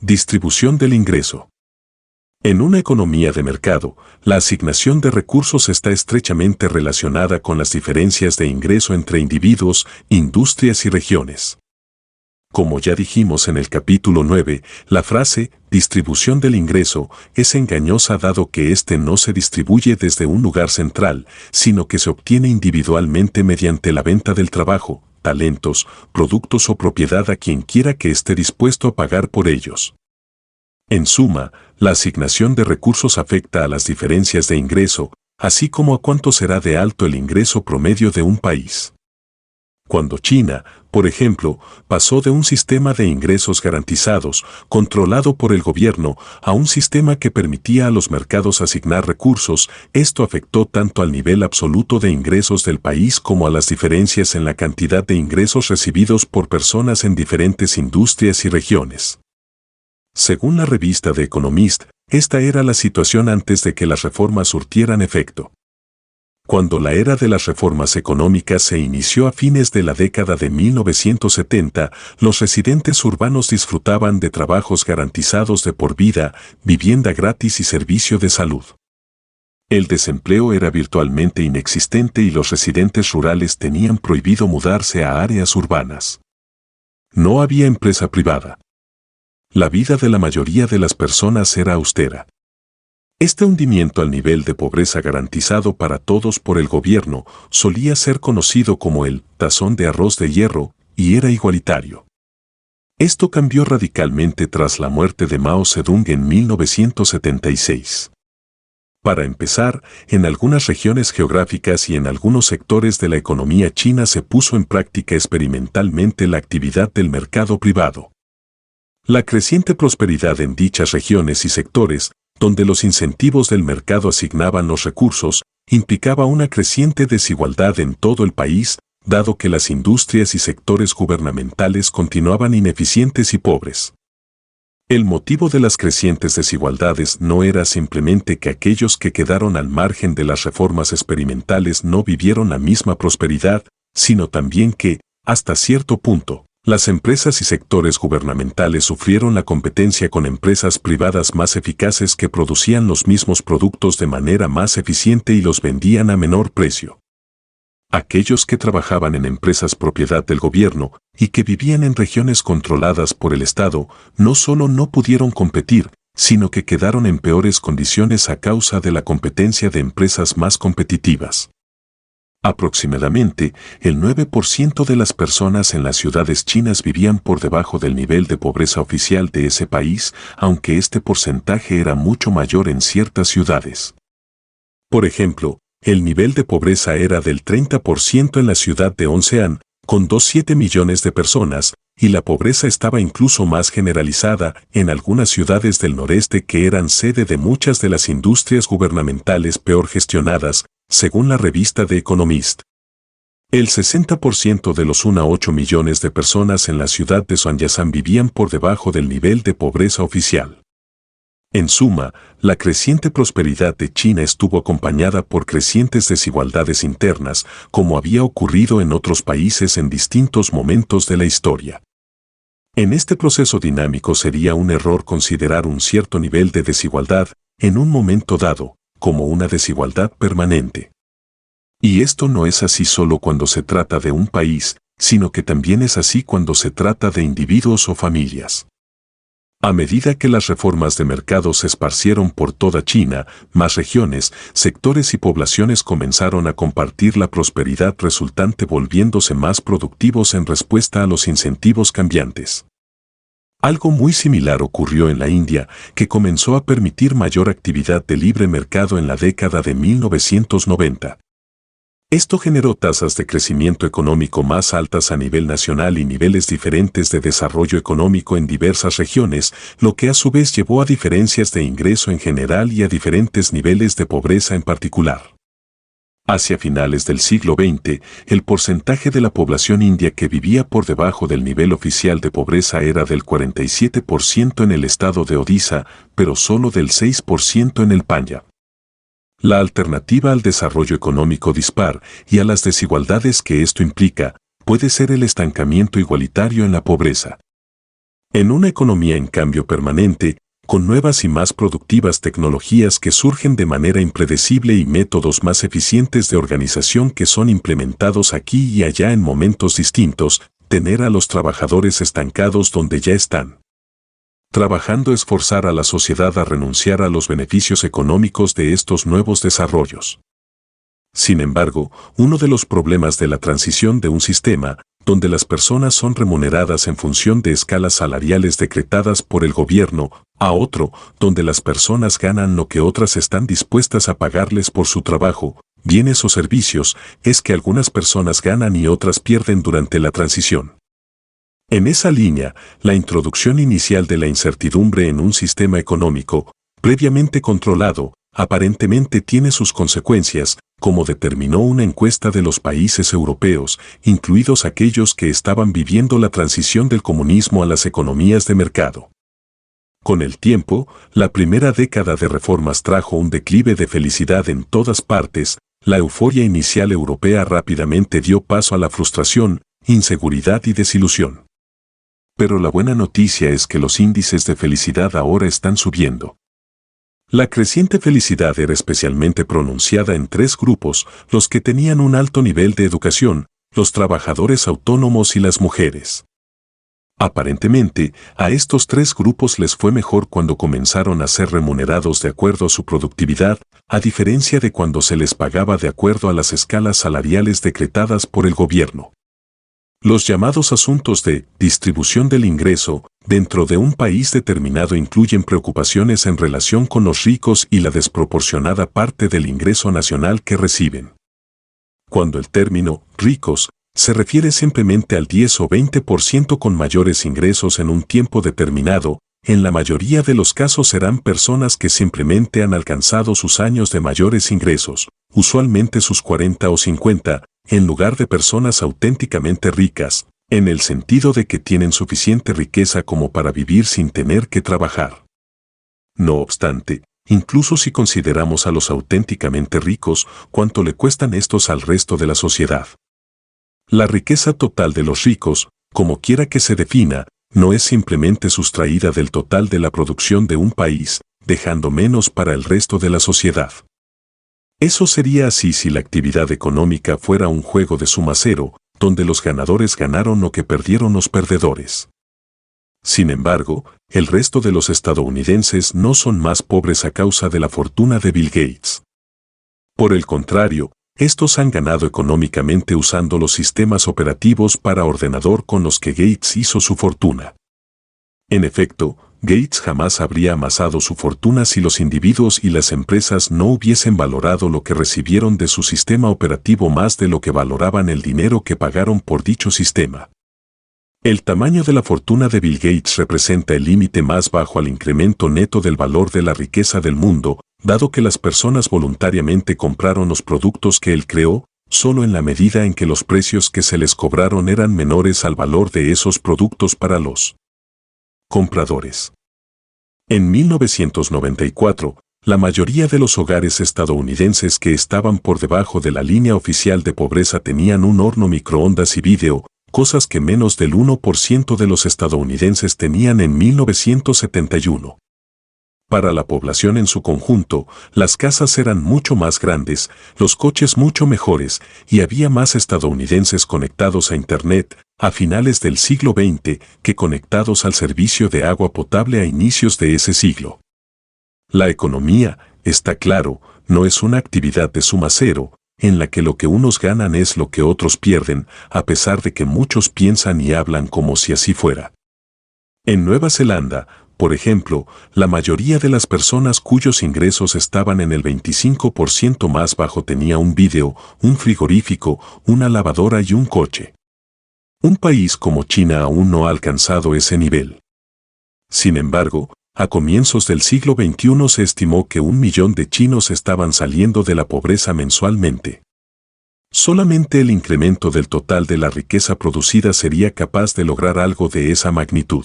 Distribución del ingreso. En una economía de mercado, la asignación de recursos está estrechamente relacionada con las diferencias de ingreso entre individuos, industrias y regiones. Como ya dijimos en el capítulo 9, la frase distribución del ingreso es engañosa dado que éste no se distribuye desde un lugar central, sino que se obtiene individualmente mediante la venta del trabajo, talentos, productos o propiedad a quien quiera que esté dispuesto a pagar por ellos. En suma, la asignación de recursos afecta a las diferencias de ingreso, así como a cuánto será de alto el ingreso promedio de un país. Cuando China, por ejemplo, pasó de un sistema de ingresos garantizados, controlado por el gobierno, a un sistema que permitía a los mercados asignar recursos, esto afectó tanto al nivel absoluto de ingresos del país como a las diferencias en la cantidad de ingresos recibidos por personas en diferentes industrias y regiones. Según la revista The Economist, esta era la situación antes de que las reformas surtieran efecto. Cuando la era de las reformas económicas se inició a fines de la década de 1970, los residentes urbanos disfrutaban de trabajos garantizados de por vida, vivienda gratis y servicio de salud. El desempleo era virtualmente inexistente y los residentes rurales tenían prohibido mudarse a áreas urbanas. No había empresa privada. La vida de la mayoría de las personas era austera. Este hundimiento al nivel de pobreza garantizado para todos por el gobierno solía ser conocido como el tazón de arroz de hierro y era igualitario. Esto cambió radicalmente tras la muerte de Mao Zedong en 1976. Para empezar, en algunas regiones geográficas y en algunos sectores de la economía china se puso en práctica experimentalmente la actividad del mercado privado. La creciente prosperidad en dichas regiones y sectores, donde los incentivos del mercado asignaban los recursos, implicaba una creciente desigualdad en todo el país, dado que las industrias y sectores gubernamentales continuaban ineficientes y pobres. El motivo de las crecientes desigualdades no era simplemente que aquellos que quedaron al margen de las reformas experimentales no vivieron la misma prosperidad, sino también que, hasta cierto punto, las empresas y sectores gubernamentales sufrieron la competencia con empresas privadas más eficaces que producían los mismos productos de manera más eficiente y los vendían a menor precio. Aquellos que trabajaban en empresas propiedad del gobierno y que vivían en regiones controladas por el Estado no solo no pudieron competir, sino que quedaron en peores condiciones a causa de la competencia de empresas más competitivas. Aproximadamente, el 9% de las personas en las ciudades chinas vivían por debajo del nivel de pobreza oficial de ese país, aunque este porcentaje era mucho mayor en ciertas ciudades. Por ejemplo, el nivel de pobreza era del 30% en la ciudad de Onsean, con 2,7 millones de personas, y la pobreza estaba incluso más generalizada en algunas ciudades del noreste que eran sede de muchas de las industrias gubernamentales peor gestionadas, según la revista The Economist. El 60% de los 1,8 millones de personas en la ciudad de Zhangjiang vivían por debajo del nivel de pobreza oficial. En suma, la creciente prosperidad de China estuvo acompañada por crecientes desigualdades internas, como había ocurrido en otros países en distintos momentos de la historia. En este proceso dinámico sería un error considerar un cierto nivel de desigualdad, en un momento dado, como una desigualdad permanente. Y esto no es así solo cuando se trata de un país, sino que también es así cuando se trata de individuos o familias. A medida que las reformas de mercado se esparcieron por toda China, más regiones, sectores y poblaciones comenzaron a compartir la prosperidad resultante volviéndose más productivos en respuesta a los incentivos cambiantes. Algo muy similar ocurrió en la India, que comenzó a permitir mayor actividad de libre mercado en la década de 1990. Esto generó tasas de crecimiento económico más altas a nivel nacional y niveles diferentes de desarrollo económico en diversas regiones, lo que a su vez llevó a diferencias de ingreso en general y a diferentes niveles de pobreza en particular. Hacia finales del siglo XX, el porcentaje de la población india que vivía por debajo del nivel oficial de pobreza era del 47% en el estado de Odisha, pero solo del 6% en el Punjab. La alternativa al desarrollo económico dispar y a las desigualdades que esto implica puede ser el estancamiento igualitario en la pobreza. En una economía en cambio permanente, con nuevas y más productivas tecnologías que surgen de manera impredecible y métodos más eficientes de organización que son implementados aquí y allá en momentos distintos, tener a los trabajadores estancados donde ya están trabajando es forzar a la sociedad a renunciar a los beneficios económicos de estos nuevos desarrollos. Sin embargo, uno de los problemas de la transición de un sistema, donde las personas son remuneradas en función de escalas salariales decretadas por el gobierno, a otro, donde las personas ganan lo que otras están dispuestas a pagarles por su trabajo, bienes o servicios, es que algunas personas ganan y otras pierden durante la transición. En esa línea, la introducción inicial de la incertidumbre en un sistema económico, previamente controlado, aparentemente tiene sus consecuencias, como determinó una encuesta de los países europeos, incluidos aquellos que estaban viviendo la transición del comunismo a las economías de mercado. Con el tiempo, la primera década de reformas trajo un declive de felicidad en todas partes, la euforia inicial europea rápidamente dio paso a la frustración, inseguridad y desilusión. Pero la buena noticia es que los índices de felicidad ahora están subiendo. La creciente felicidad era especialmente pronunciada en tres grupos, los que tenían un alto nivel de educación, los trabajadores autónomos y las mujeres. Aparentemente, a estos tres grupos les fue mejor cuando comenzaron a ser remunerados de acuerdo a su productividad, a diferencia de cuando se les pagaba de acuerdo a las escalas salariales decretadas por el gobierno. Los llamados asuntos de distribución del ingreso dentro de un país determinado incluyen preocupaciones en relación con los ricos y la desproporcionada parte del ingreso nacional que reciben. Cuando el término ricos se refiere simplemente al 10 o 20% con mayores ingresos en un tiempo determinado, en la mayoría de los casos serán personas que simplemente han alcanzado sus años de mayores ingresos, usualmente sus 40 o 50, en lugar de personas auténticamente ricas, en el sentido de que tienen suficiente riqueza como para vivir sin tener que trabajar. No obstante, incluso si consideramos a los auténticamente ricos, ¿cuánto le cuestan estos al resto de la sociedad? La riqueza total de los ricos, como quiera que se defina, no es simplemente sustraída del total de la producción de un país, dejando menos para el resto de la sociedad. Eso sería así si la actividad económica fuera un juego de suma cero, donde los ganadores ganaron lo que perdieron los perdedores. Sin embargo, el resto de los estadounidenses no son más pobres a causa de la fortuna de Bill Gates. Por el contrario, estos han ganado económicamente usando los sistemas operativos para ordenador con los que Gates hizo su fortuna. En efecto, Gates jamás habría amasado su fortuna si los individuos y las empresas no hubiesen valorado lo que recibieron de su sistema operativo más de lo que valoraban el dinero que pagaron por dicho sistema. El tamaño de la fortuna de Bill Gates representa el límite más bajo al incremento neto del valor de la riqueza del mundo, dado que las personas voluntariamente compraron los productos que él creó, solo en la medida en que los precios que se les cobraron eran menores al valor de esos productos para los compradores. En 1994, la mayoría de los hogares estadounidenses que estaban por debajo de la línea oficial de pobreza tenían un horno microondas y vídeo, cosas que menos del 1% de los estadounidenses tenían en 1971. Para la población en su conjunto, las casas eran mucho más grandes, los coches mucho mejores, y había más estadounidenses conectados a Internet a finales del siglo XX que conectados al servicio de agua potable a inicios de ese siglo. La economía, está claro, no es una actividad de suma cero, en la que lo que unos ganan es lo que otros pierden, a pesar de que muchos piensan y hablan como si así fuera. En Nueva Zelanda, por ejemplo, la mayoría de las personas cuyos ingresos estaban en el 25% más bajo tenía un vídeo, un frigorífico, una lavadora y un coche. Un país como China aún no ha alcanzado ese nivel. Sin embargo, a comienzos del siglo XXI se estimó que 1 millón de chinos estaban saliendo de la pobreza mensualmente. Solamente el incremento del total de la riqueza producida sería capaz de lograr algo de esa magnitud.